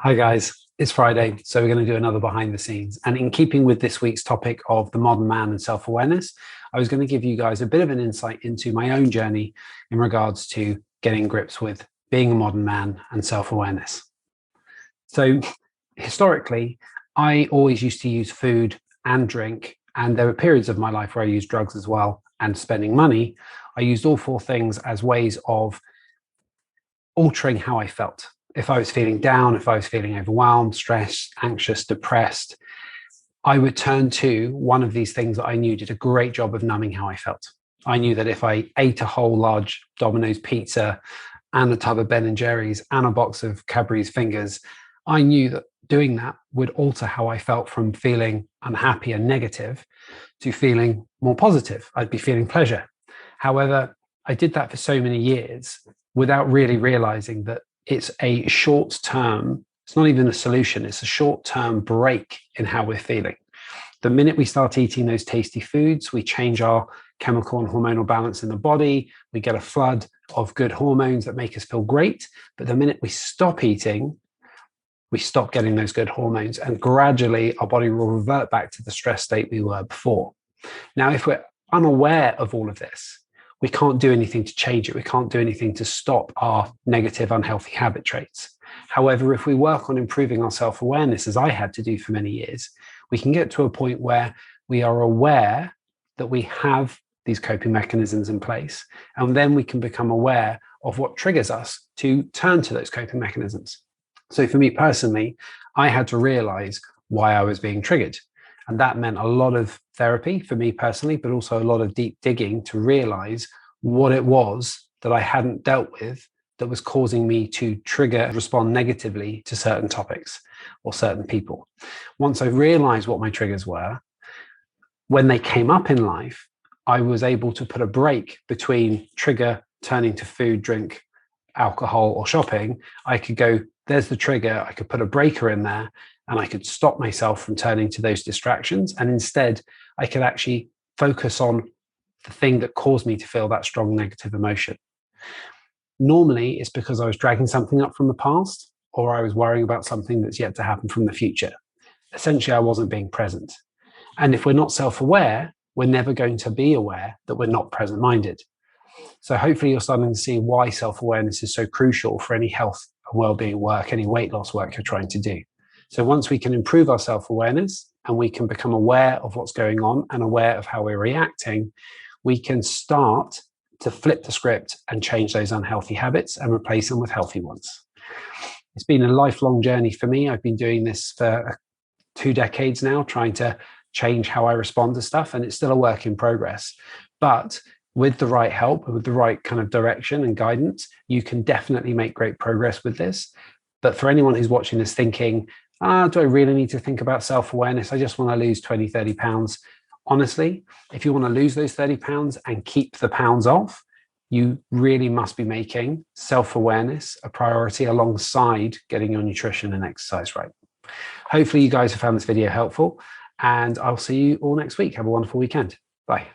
Hi guys, it's Friday, so we're going to do another behind the scenes. And in keeping with this week's topic of the modern man and self-awareness, I was going to give you guys a bit of an insight into my own journey in regards to getting grips with being a modern man and self-awareness. So historically, I always used to use food and drink, and there were periods of my life where I used drugs as well and spending money. I used all four things as ways of altering how I felt. If I was feeling down, if I was feeling overwhelmed, stressed, anxious, depressed, I would turn to one of these things that I knew did a great job of numbing how I felt. I knew that if I ate a whole large Dominoes pizza and a tub of Ben & Jerry's and a box of Cadbury's Fingers, I knew that doing that would alter how I felt from feeling unhappy and negative to feeling more positive. I'd be feeling pleasure. However, I did that for so many years without really realizing that it's a short term, it's not even a solution, it's a short term break in how we're feeling. The minute we start eating those tasty foods, we change our chemical and hormonal balance in the body, we get a flood of good hormones that make us feel great. But the minute we stop eating, we stop getting those good hormones, and gradually our body will revert back to the stress state we were before. Now, if we're unaware of all of this, we can't do anything to change it. We can't do anything to stop our negative, unhealthy habit traits. However, if we work on improving our self-awareness, as I had to do for many years, we can get to a point where we are aware that we have these coping mechanisms in place, and then we can become aware of what triggers us to turn to those coping mechanisms. So for me personally, I had to realize why I was being triggered. And that meant a lot of therapy for me personally, but also a lot of deep digging to realize what it was that I hadn't dealt with that was causing me to trigger, respond negatively to certain topics or certain people. Once I realized what my triggers were, when they came up in life, I was able to put a break between trigger turning to food, drink, alcohol, or shopping. I could go, there's the trigger. I could put a breaker in there, and I could stop myself from turning to those distractions. And instead, I could actually focus on the thing that caused me to feel that strong negative emotion. Normally, it's because I was dragging something up from the past, or I was worrying about something that's yet to happen from the future. Essentially, I wasn't being present. And if we're not self-aware, we're never going to be aware that we're not present-minded. So hopefully you're starting to see why self-awareness is so crucial for any health and well-being work, any weight loss work you're trying to do. So once we can improve our self-awareness and we can become aware of what's going on and aware of how we're reacting, we can start to flip the script and change those unhealthy habits and replace them with healthy ones. It's been a lifelong journey for me. I've been doing this for 2 decades now, trying to change how I respond to stuff, and it's still a work in progress. But with the right help, with the right kind of direction and guidance, you can definitely make great progress with this. But for anyone who's watching this thinking, do I really need to think about self-awareness? I just want to lose 20, 30 pounds. Honestly, if you want to lose those 30 pounds and keep the pounds off, you really must be making self-awareness a priority alongside getting your nutrition and exercise right. Hopefully you guys have found this video helpful, and I'll see you all next week. Have a wonderful weekend. Bye.